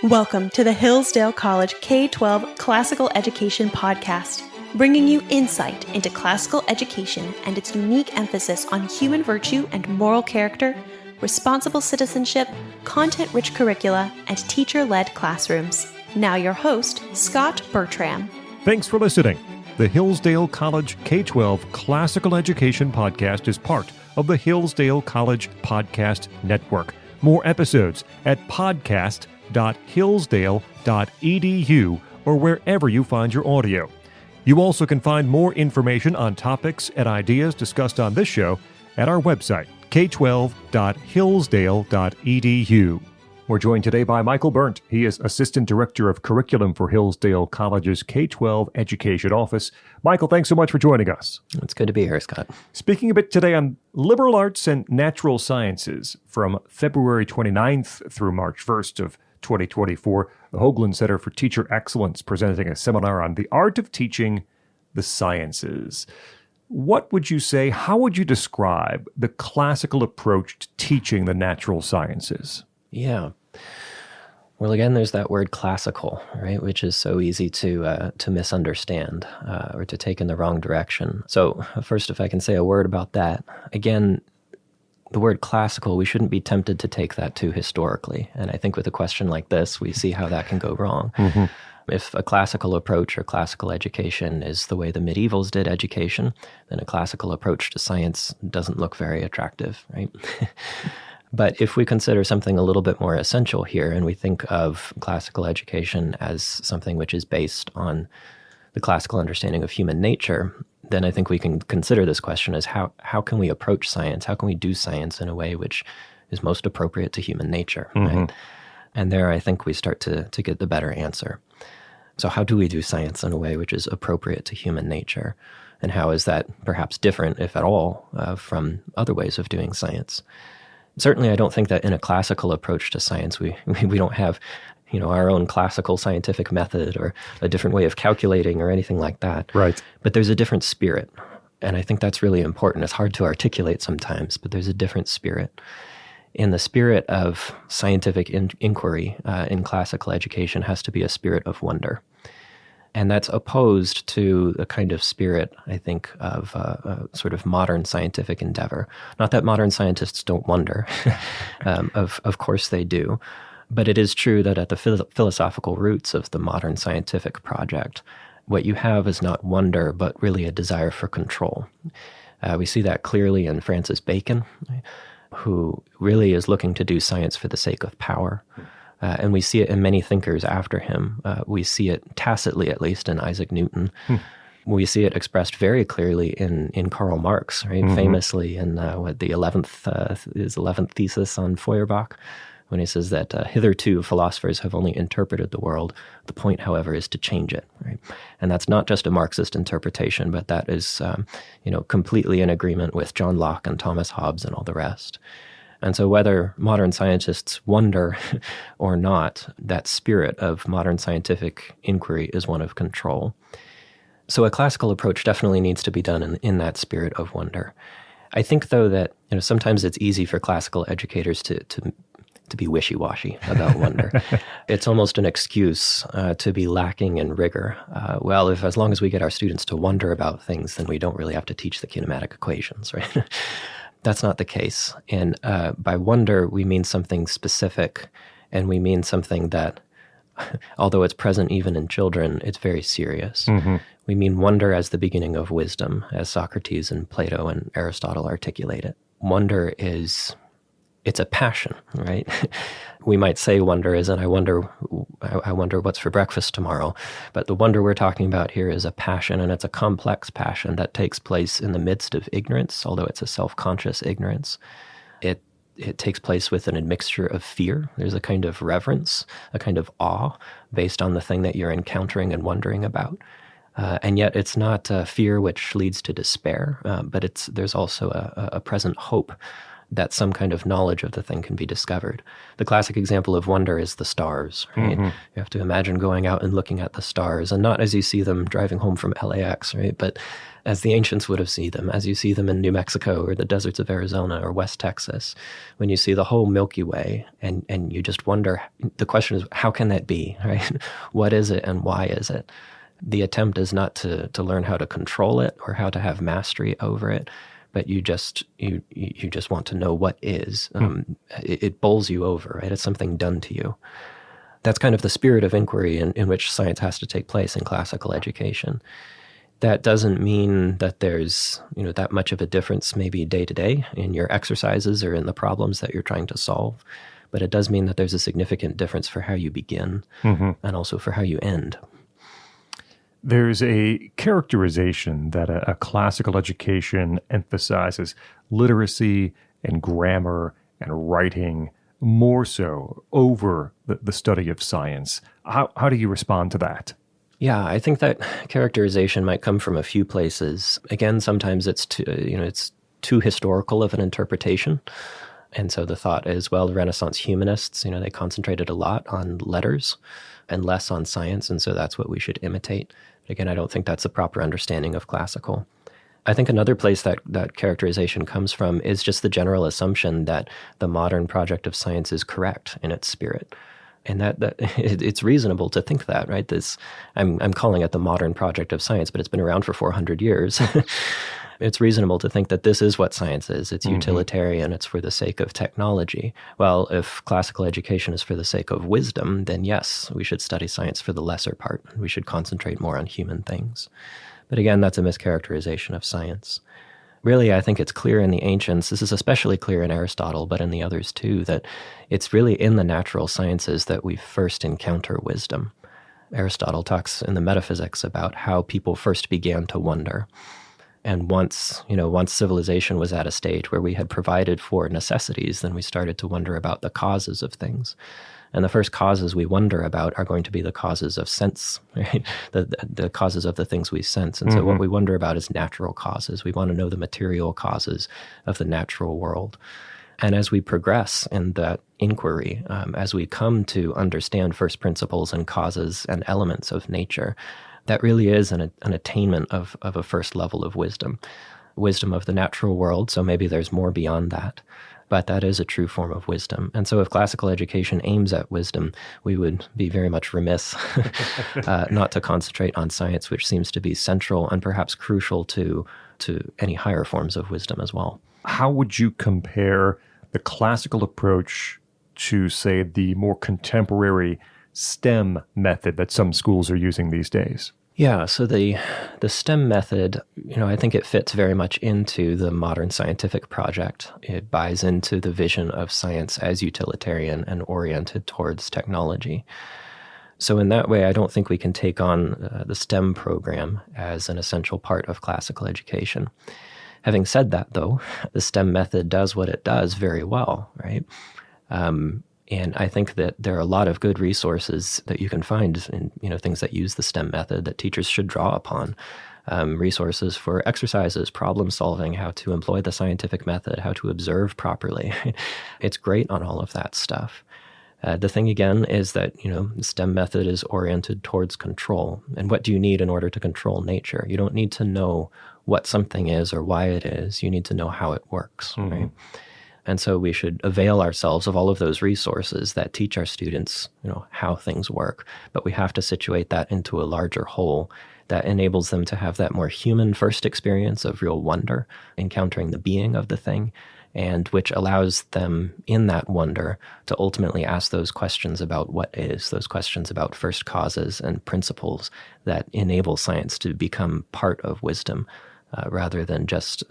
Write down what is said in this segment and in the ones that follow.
Welcome to the Hillsdale College K-12 Classical Education Podcast, bringing you insight into classical education and its unique emphasis on human virtue and moral character, responsible citizenship, content-rich curricula, and teacher-led classrooms. Now your host, Scot Bertram. Thanks for listening. The Hillsdale College K-12 Classical Education Podcast is part of the Hillsdale College Podcast Network. More episodes at podcast.hillsdale.edu or wherever you find your audio. You also can find more information on topics and ideas discussed on this show at our website, k12.hillsdale.edu. We're joined today by Michael Berndt. He is Assistant Director of Curriculum for Hillsdale College's K-12 Education Office. Michael, thanks so much for joining us. It's good to be here, Scott. Speaking a bit today on liberal arts and natural sciences from February 29th through March 1st of 2024, the Hoagland Center for Teacher Excellence presenting a seminar on the art of teaching the sciences. What would you say, how would you describe the classical approach to teaching the natural sciences? Yeah. Well, again, there's that word classical, right, which is so easy to misunderstand or to take in the wrong direction. So first, if I can say a word about that, again, the word classical, we shouldn't be tempted to take that too historically. And I think with a question like this, we see how that can go wrong. Mm-hmm. If a classical approach or classical education is the way the medievals did education, then a classical approach to science doesn't look very attractive, right? But if we consider something a little bit more essential here, and we think of classical education as something which is based on the classical understanding of human nature, then I think we can consider this question as how can we approach science? How can we do science in a way which is most appropriate to human nature, mm-hmm. right? And there I think we start to get the better answer. So how do we do science in a way which is appropriate to human nature? And how is that perhaps different, if at all, from other ways of doing science? Certainly, I don't think that in a classical approach to science, we don't have, our own classical scientific method or a different way of calculating or anything like that. Right. But there's a different spirit, and I think that's really important. It's hard to articulate sometimes, but there's a different spirit. In the spirit of scientific inquiry in classical education has to be a spirit of wonder. And that's opposed to the kind of spirit, I think, of sort of modern scientific endeavor. Not that modern scientists don't wonder. Of course they do. But it is true that at the philosophical roots of the modern scientific project, what you have is not wonder, but really a desire for control. We see that clearly in Francis Bacon, who really is looking to do science for the sake of power. And we see it in many thinkers after him. We see it tacitly, at least, in Isaac Newton. We see it expressed very clearly in Karl Marx, right? Mm-hmm. Famously in his 11th thesis on Feuerbach, when he says that hitherto philosophers have only interpreted the world. The point, however, is to change it, right? And that's not just a Marxist interpretation, but that is, completely in agreement with John Locke and Thomas Hobbes and all the rest. And so whether modern scientists wonder or not, that spirit of modern scientific inquiry is one of control. So a classical approach definitely needs to be done in that spirit of wonder. I think, though, that sometimes it's easy for classical educators to be wishy-washy about wonder. It's almost an excuse to be lacking in rigor. As long as we get our students to wonder about things, then we don't really have to teach the kinematic equations, right? That's not the case. And by wonder, we mean something specific, and we mean something that, although it's present even in children, it's very serious. Mm-hmm. We mean wonder as the beginning of wisdom, as Socrates and Plato and Aristotle articulate it. Wonder it's a passion, right? We might say wonder isn't, I wonder what's for breakfast tomorrow. But the wonder we're talking about here is a passion, and it's a complex passion that takes place in the midst of ignorance, although it's a self-conscious ignorance. It takes place with an admixture of fear. There's a kind of reverence, a kind of awe based on the thing that you're encountering and wondering about. And yet it's not fear which leads to despair, but there's also a present hope that some kind of knowledge of the thing can be discovered. The classic example of wonder is the stars, right? You have to imagine going out and looking at the stars, and not as you see them driving home from LAX, right? But as the ancients would have seen them, as you see them in New Mexico or the deserts of Arizona or West Texas, when you see the whole Milky Way, and you just wonder, the question is, how can that be, right? What is it and why is it? The attempt is not to learn how to control it or how to have mastery over it, but you just want to know what is. It bowls you over, right? It's something done to you. That's kind of the spirit of inquiry in which science has to take place in classical education. That doesn't mean that there's that much of a difference maybe day to day in your exercises or in the problems that you're trying to solve, but it does mean that there's a significant difference for how you begin and also for how you end. There's a characterization that a classical education emphasizes literacy and grammar and writing more so over the study of science. How do you respond to that? Yeah, I think that characterization might come from a few places. Again, sometimes it's too historical of an interpretation. And so the thought is, well, the Renaissance humanists, they concentrated a lot on letters and less on science, and so that's what we should imitate. But again, I don't think that's a proper understanding of classical. I think another place that characterization comes from is just the general assumption that the modern project of science is correct in its spirit. And that it's reasonable to think that, right? I'm calling it the modern project of science, but it's been around for 400 years. It's reasonable to think that this is what science is. It's utilitarian. It's for the sake of technology. Well, if classical education is for the sake of wisdom, then yes, we should study science for the lesser part. We should concentrate more on human things. But again, that's a mischaracterization of science. Really, I think it's clear in the ancients, this is especially clear in Aristotle, but in the others too, that it's really in the natural sciences that we first encounter wisdom. Aristotle talks in the Metaphysics about how people first began to wonder. And once civilization was at a stage where we had provided for necessities, then we started to wonder about the causes of things. And the first causes we wonder about are going to be the causes of sense, right? The causes of the things we sense. And so what we wonder about is natural causes. We want to know the material causes of the natural world. And as we progress in that inquiry, as we come to understand first principles and causes and elements of nature, that really is an attainment of a first level of wisdom of the natural world. So maybe there's more beyond that. But that is a true form of wisdom. And so if classical education aims at wisdom, we would be very much remiss not to concentrate on science, which seems to be central and perhaps crucial to any higher forms of wisdom as well. How would you compare the classical approach to, say, the more contemporary STEM method that some schools are using these days? Yeah, so the STEM method, I think it fits very much into the modern scientific project. It buys into the vision of science as utilitarian and oriented towards technology. So in that way, I don't think we can take on the STEM program as an essential part of classical education. Having said that, though, the STEM method does what it does very well, right? And I think that there are a lot of good resources that you can find in things that use the STEM method that teachers should draw upon. Resources for exercises, problem solving, how to employ the scientific method, how to observe properly. It's great on all of that stuff. The thing again is that the STEM method is oriented towards control. And what do you need in order to control nature? You don't need to know what something is or why it is. You need to know how it works, right? And so we should avail ourselves of all of those resources that teach our students, how things work. But we have to situate that into a larger whole that enables them to have that more human first experience of real wonder, encountering the being of the thing, and which allows them in that wonder to ultimately ask those questions about what is, those questions about first causes and principles that enable science to become part of wisdom, rather than just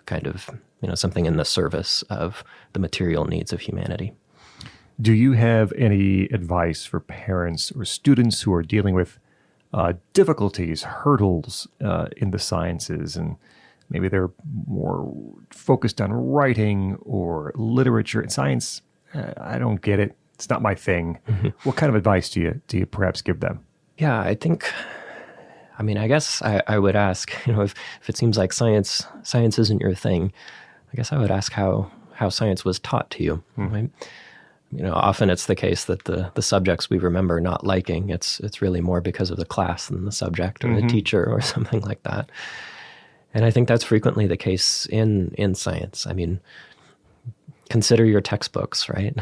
kind of something in the service of the material needs of humanity. Do you have any advice for parents or students who are dealing with difficulties, hurdles in the sciences, and maybe they're more focused on writing or literature and science? I don't get it. It's not my thing. What kind of advice do you perhaps give them? Yeah, I guess I would ask, if it seems like science isn't your thing, I guess I would ask how how science was taught to you. Right? Often it's the case that the subjects we remember not liking, it's really more because of the class than the subject or the teacher or something like that. And I think that's frequently the case in science. I mean, consider your textbooks, right?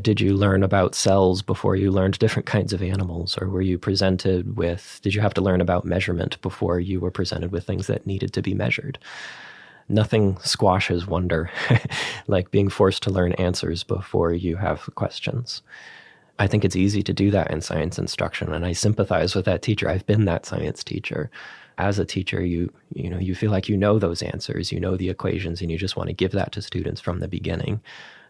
Did you learn about cells before you learned different kinds of animals? Or did you have to learn about measurement before you were presented with things that needed to be measured? Nothing squashes wonder like being forced to learn answers before you have questions. I think it's easy to do that in science instruction, and I sympathize with that teacher. I've been that science teacher. As a teacher, you feel like you know those answers, you know the equations, and you just want to give that to students from the beginning.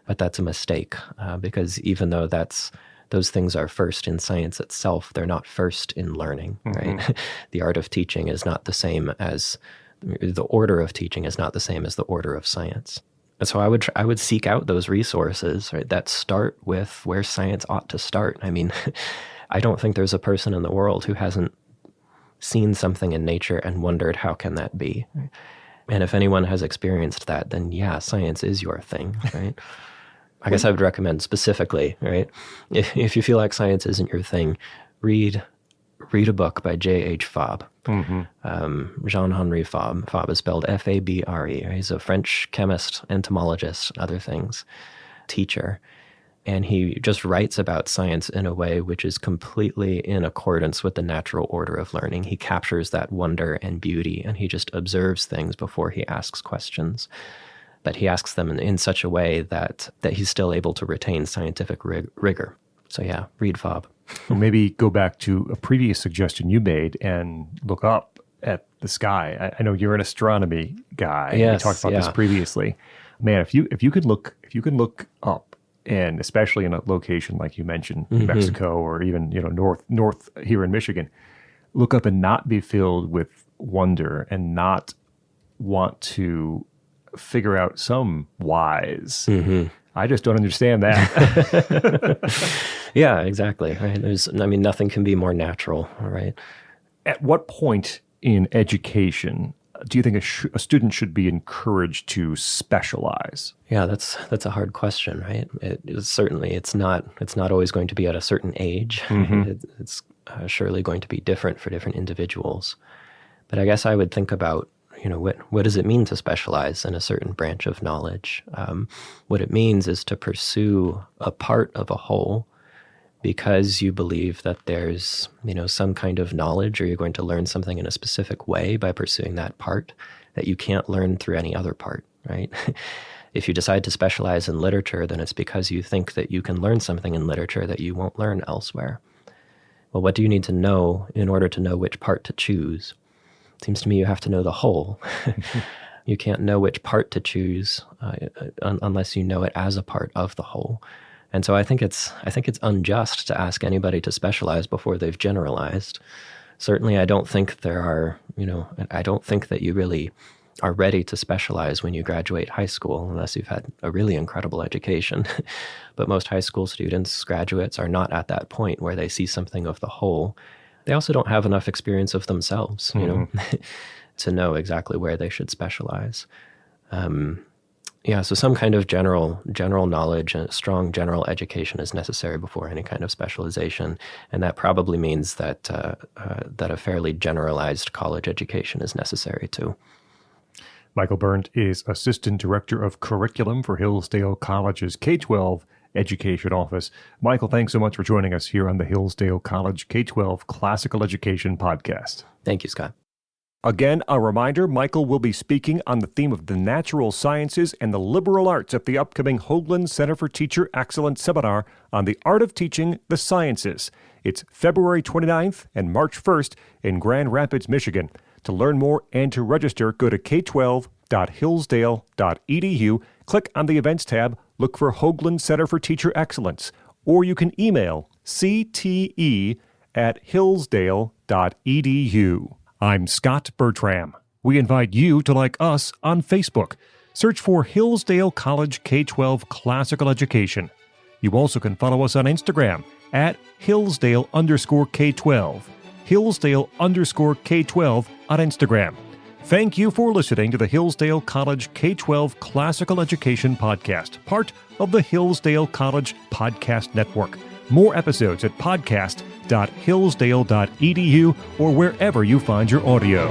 But that's a mistake, because even though those things are first in science itself, they're not first in learning, right? The art of teaching is not the same as the order of teaching is not the same as the order of science. And so I would seek out those resources, right, that start with where science ought to start. I mean, I don't think there's a person in the world who hasn't seen something in nature and wondered, how can that be? And if anyone has experienced that, then yeah, science is your thing, right? I guess I would recommend specifically, right? If you feel like science isn't your thing, read a book by J.H. Fabre. Jean-Henri Fabre. Fabre is spelled F-A-B-R-E. He's a French chemist, entomologist, other things, teacher. And he just writes about science in a way which is completely in accordance with the natural order of learning. He captures that wonder and beauty, and he just observes things before he asks questions. But he asks them in such a way that he's still able to retain scientific rigor. So yeah, read Fabre. Or maybe go back to a previous suggestion you made and look up at the sky. I know you're an astronomy guy. Yes, we talked about this previously. Man, if you could look up, and especially in a location like you mentioned, New Mexico, or even north here in Michigan, look up and not be filled with wonder and not want to figure out some whys. I just don't understand that. Yeah, exactly. Right. Nothing can be more natural. Right. At what point in education do you think a student should be encouraged to specialize? Yeah, that's a hard question, right? It's not always going to be at a certain age. It's surely going to be different for different individuals. But I guess I would think about, what does it mean to specialize in a certain branch of knowledge? What it means is to pursue a part of a whole because you believe that there's, some kind of knowledge, or you're going to learn something in a specific way by pursuing that part that you can't learn through any other part, right? If you decide to specialize in literature, then it's because you think that you can learn something in literature that you won't learn elsewhere. Well, what do you need to know in order to know which part to choose? It seems to me you have to know the whole. You can't know which part to choose unless you know it as a part of the whole. And so I think it's unjust to ask anybody to specialize before they've generalized. Certainly, I don't think I don't think that you really are ready to specialize when you graduate high school unless you've had a really incredible education. But most high school graduates are not at that point where they see something of the whole. They also don't have enough experience of themselves, to know exactly where they should specialize. So some kind of general knowledge and a strong general education is necessary before any kind of specialization, and that probably means that a fairly generalized college education is necessary too. Michael Berndt is Assistant Director of Curriculum for Hillsdale College's K-12 Education Office. Michael, thanks so much for joining us here on the Hillsdale College K-12 Classical Education Podcast. Thank you, Scott. Again, a reminder, Michael will be speaking on the theme of the natural sciences and the liberal arts at the upcoming Hoagland Center for Teacher Excellence Seminar on the Art of Teaching the Sciences. It's February 29th and March 1st in Grand Rapids, Michigan. To learn more and to register, go to k12.hillsdale.edu, click on the Events tab, look for Hoagland Center for Teacher Excellence, or you can email cte@hillsdale.edu. I'm Scot Bertram. We invite you to like us on Facebook. Search for Hillsdale College K-12 Classical Education. You also can follow us on Instagram at Hillsdale_K12. Hillsdale_K12 on Instagram. Thank you for listening to the Hillsdale College K-12 Classical Education Podcast, part of the Hillsdale College Podcast Network. More episodes at podcast.hillsdale.edu or wherever you find your audio.